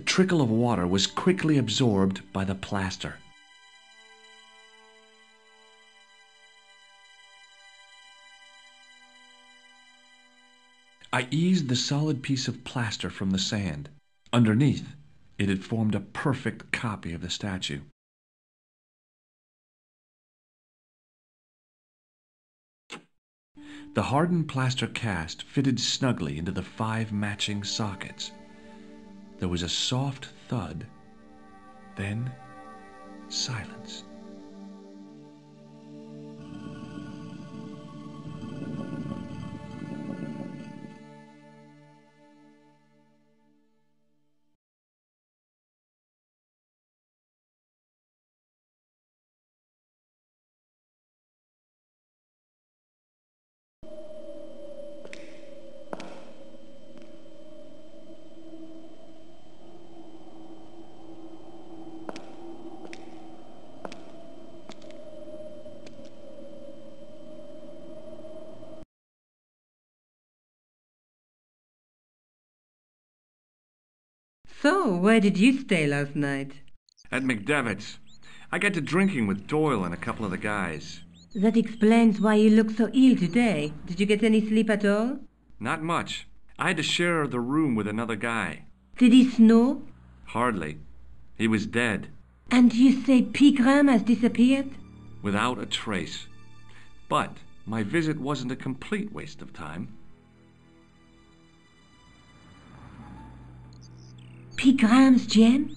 trickle of water was quickly absorbed by the plaster. I eased the solid piece of plaster from the sand. Underneath, it had formed a perfect copy of the statue. The hardened plaster cast fitted snugly into the 5 matching sockets. There was a soft thud, then silence. So, where did you stay last night? At McDevitt's. I got to drinking with Doyle and a couple of the guys. That explains why you look so ill today. Did you get any sleep at all? Not much. I had to share the room with another guy. Did he snore? Hardly. He was dead. And you say Peagram has disappeared? Without a trace. But my visit wasn't a complete waste of time. Peagram's gem?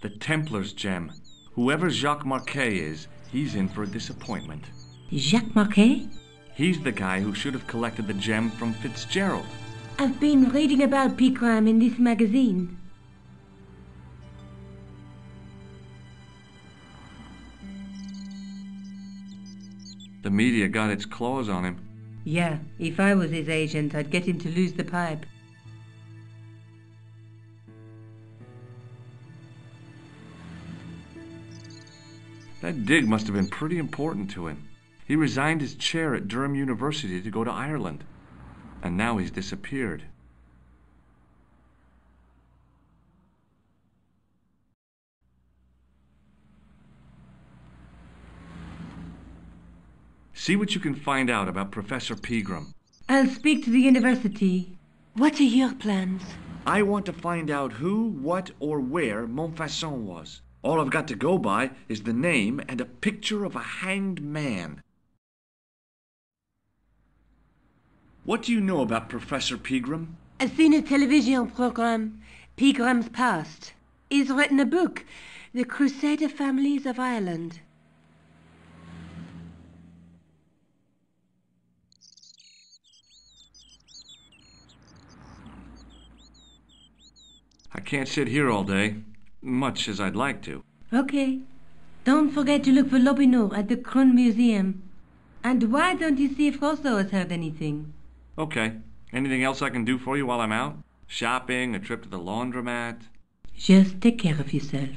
The Templar's gem. Whoever Jacques Marquet is, he's in for a disappointment. Jacques Marquet? He's the guy who should have collected the gem from Fitzgerald. I've been reading about Peagram in this magazine. The media got its claws on him. Yeah, if I was his agent, I'd get him to lose the pipe. That dig must have been pretty important to him. He resigned his chair at Durham University to go to Ireland. And now he's disappeared. See what you can find out about Professor Peagram. I'll speak to the university. What are your plans? I want to find out who, what, or where Montfaucon was. All I've got to go by is the name and a picture of a hanged man. What do you know about Professor Peagram? I've seen a television program, Peagram's Past. He's written a book, The Crusader Families of Ireland. I can't sit here all day, much as I'd like to. Okay. Don't forget to look for Lobineau at the Crune Museum. And why don't you see if Rosso has heard anything? Okay. Anything else I can do for you while I'm out? Shopping, a trip to the laundromat? Just take care of yourself.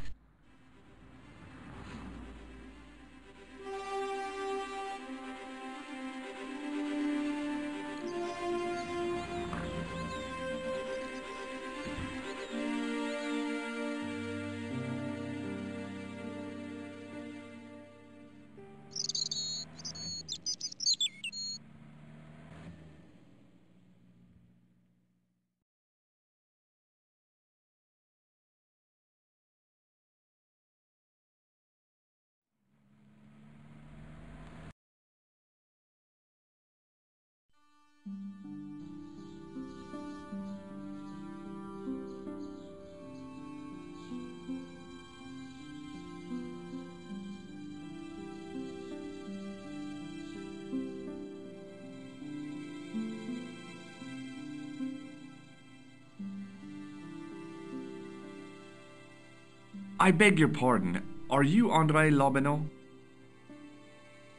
I beg your pardon. Are you André Lobineau?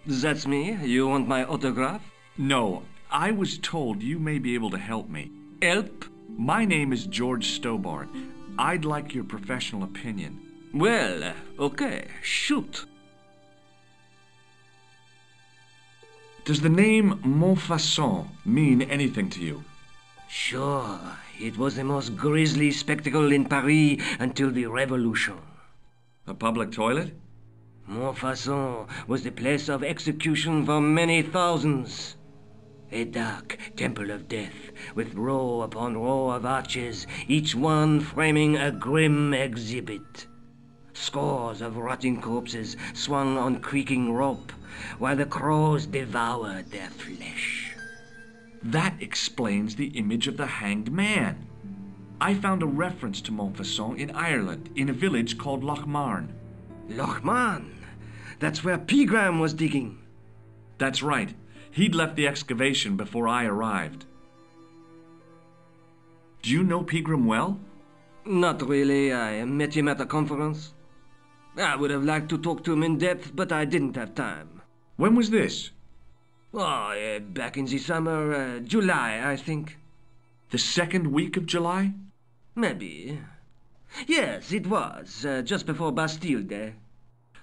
That's me. You want my autograph? No. I was told you may be able to help me. Help? My name is George Stobart. I'd like your professional opinion. Well, okay. Shoot. Does the name Montfaucon mean anything to you? Sure. It was the most grisly spectacle in Paris until the Revolution. A public toilet? Montfaucon was the place of execution for many thousands. A dark temple of death, with row upon row of arches, each one framing a grim exhibit. Scores of rotting corpses swung on creaking rope, while the crows devoured their flesh. That explains the image of the hanged man. I found a reference to Montfaucon in Ireland, in a village called Lochmarn. Lochmarn? That's where Peagram was digging. That's right. He'd left the excavation before I arrived. Do you know Peagram well? Not really. I met him at a conference. I would have liked to talk to him in depth, but I didn't have time. When was this? Oh, back in the summer, July, I think. The second week of July? Maybe. Yes, it was, just before Bastille Day.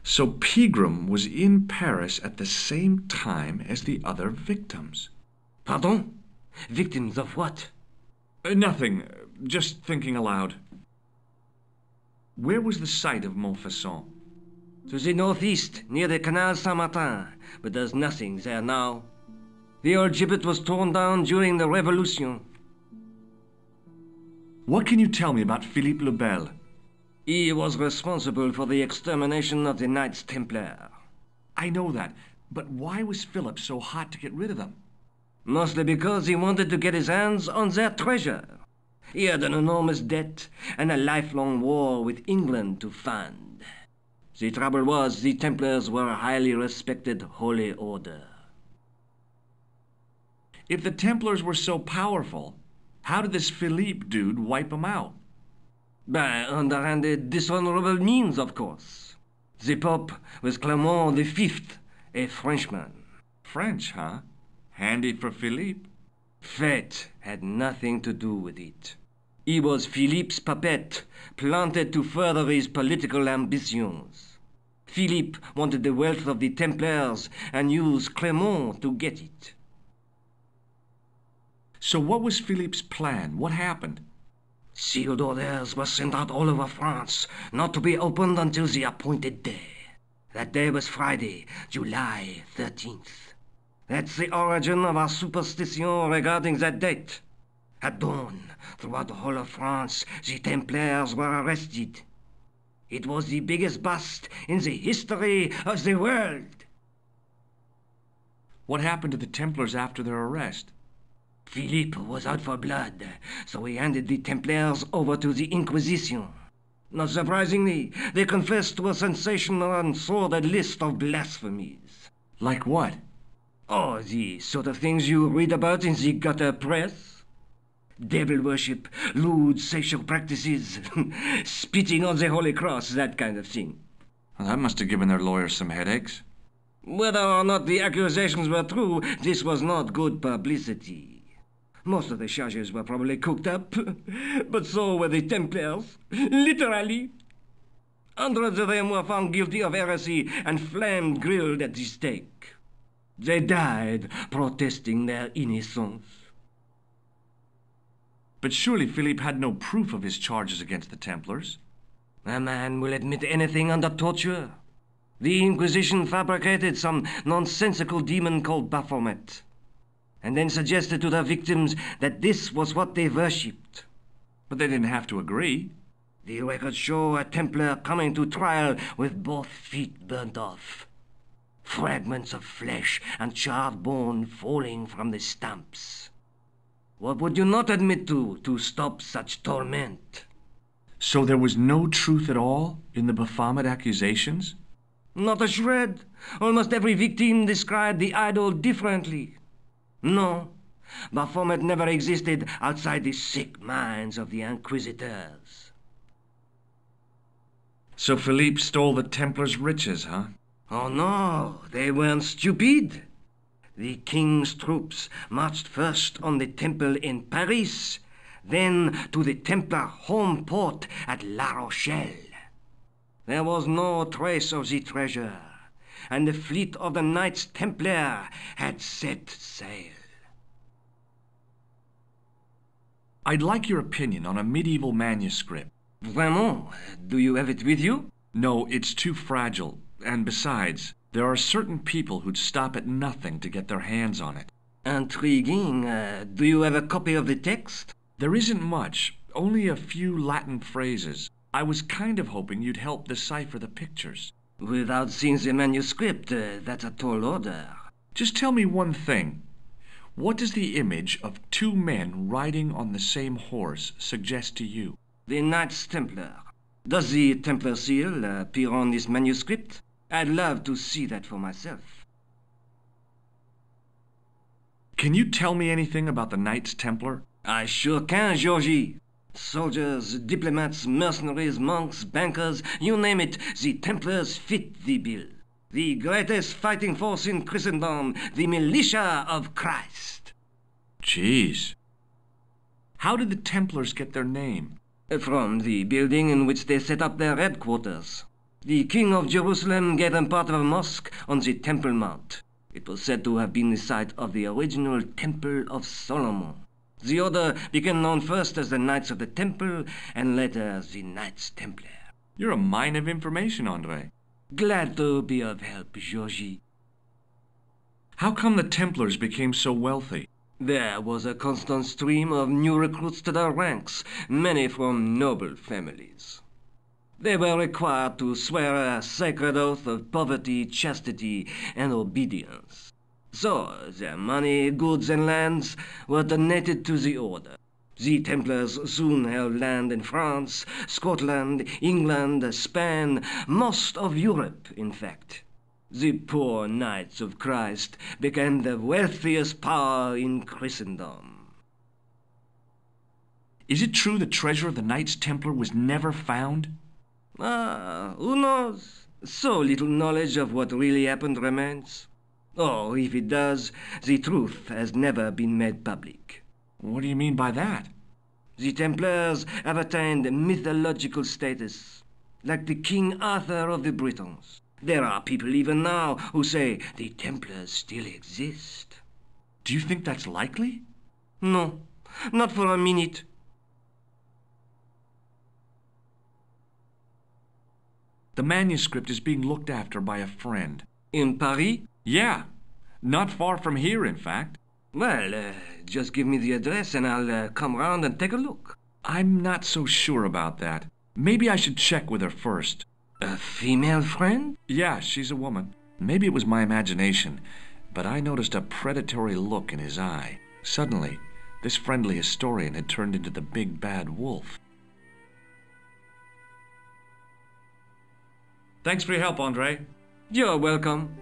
So Peagram was in Paris at the same time as the other victims. Pardon? Victims of what? Nothing. Just thinking aloud. Where was the site of Montfaucon? To the northeast, near the Canal Saint-Martin, but there's nothing there now. The old gibbet was torn down during the Revolution. What can you tell me about Philippe le Bel? He was responsible for the extermination of the Knights Templar. I know that, but why was Philip so hot to get rid of them? Mostly because he wanted to get his hands on their treasure. He had an enormous debt and a lifelong war with England to fund. The trouble was, the Templars were a highly respected holy order. If the Templars were so powerful, how did this Philippe dude wipe them out? By underhanded, dishonorable means, of course. The Pope was Clement V, a Frenchman. French, huh? Handy for Philippe. Fate had nothing to do with it. He was Philippe's puppet, planted to further his political ambitions. Philippe wanted the wealth of the Templars and used Clement to get it. So what was Philippe's plan? What happened? Sealed orders were sent out all over France, not to be opened until the appointed day. That day was Friday, July 13th. That's the origin of our superstition regarding that date. At dawn, throughout the whole of France, the Templars were arrested. It was the biggest bust in the history of the world. What happened to the Templars after their arrest? Philippe was out for blood, so he handed the Templars over to the Inquisition. Not surprisingly, they confessed to a sensational and sordid list of blasphemies. Like what? Oh, the sort of things you read about in the gutter press. Devil worship, lewd sexual practices, spitting on the Holy Cross, that kind of thing. Well, that must have given their lawyers some headaches. Whether or not the accusations were true, this was not good publicity. Most of the charges were probably cooked up, but so were the Templars, literally. Hundreds of them were found guilty of heresy and flamed grilled at the stake. They died protesting their innocence. But surely Philippe had no proof of his charges against the Templars. A man will admit anything under torture. The Inquisition fabricated some nonsensical demon called Baphomet, and then suggested to their victims that this was what they worshipped. But they didn't have to agree. The records show a Templar coming to trial with both feet burnt off. Fragments of flesh and charred bone falling from the stumps. What would you not admit to stop such torment? So there was no truth at all in the Baphomet accusations? Not a shred. Almost every victim described the idol differently. No, Baphomet never existed outside the sick minds of the Inquisitors. So Philippe stole the Templars' riches, huh? Oh no, they weren't stupid. The king's troops marched first on the temple in Paris, then to the Templar home port at La Rochelle. There was no trace of the treasure, and the fleet of the Knights Templar had set sail. I'd like your opinion on a medieval manuscript. Vraiment? Do you have it with you? No, it's too fragile. And besides, there are certain people who'd stop at nothing to get their hands on it. Intriguing. Do you have a copy of the text? There isn't much, only a few Latin phrases. I was kind of hoping you'd help decipher the pictures. Without seeing the manuscript, that's a tall order. Just tell me one thing. What does the image of two men riding on the same horse suggest to you? The Knights Templar. Does the Templar seal appear on this manuscript? I'd love to see that for myself. Can you tell me anything about the Knights Templar? I sure can, Georgie. Soldiers, diplomats, mercenaries, monks, bankers, you name it, the Templars fit the bill. The greatest fighting force in Christendom, the militia of Christ. Jeez. How did the Templars get their name? From the building in which they set up their headquarters. The King of Jerusalem gave them part of a mosque on the Temple Mount. It was said to have been the site of the original Temple of Solomon. The order became known first as the Knights of the Temple, and later as the Knights Templar. You're a mine of information, Andre. Glad to be of help, Georgie. How come the Templars became so wealthy? There was a constant stream of new recruits to their ranks, many from noble families. They were required to swear a sacred oath of poverty, chastity, and obedience. So, their money, goods, and lands were donated to the order. The Templars soon held land in France, Scotland, England, Spain, most of Europe, in fact. The poor Knights of Christ became the wealthiest power in Christendom. Is it true the treasure of the Knights Templar was never found? Who knows? So little knowledge of what really happened remains. Or, if it does, the truth has never been made public. What do you mean by that? The Templars have attained mythological status, like the King Arthur of the Britons. There are people even now who say the Templars still exist. Do you think that's likely? No, not for a minute. The manuscript is being looked after by a friend. In Paris? Yeah, not far from here, in fact. Well, just give me the address and I'll come round and take a look. I'm not so sure about that. Maybe I should check with her first. A female friend? Yeah, she's a woman. Maybe it was my imagination, but I noticed a predatory look in his eye. Suddenly, this friendly historian had turned into the big bad wolf. Thanks for your help, Andre. You're welcome.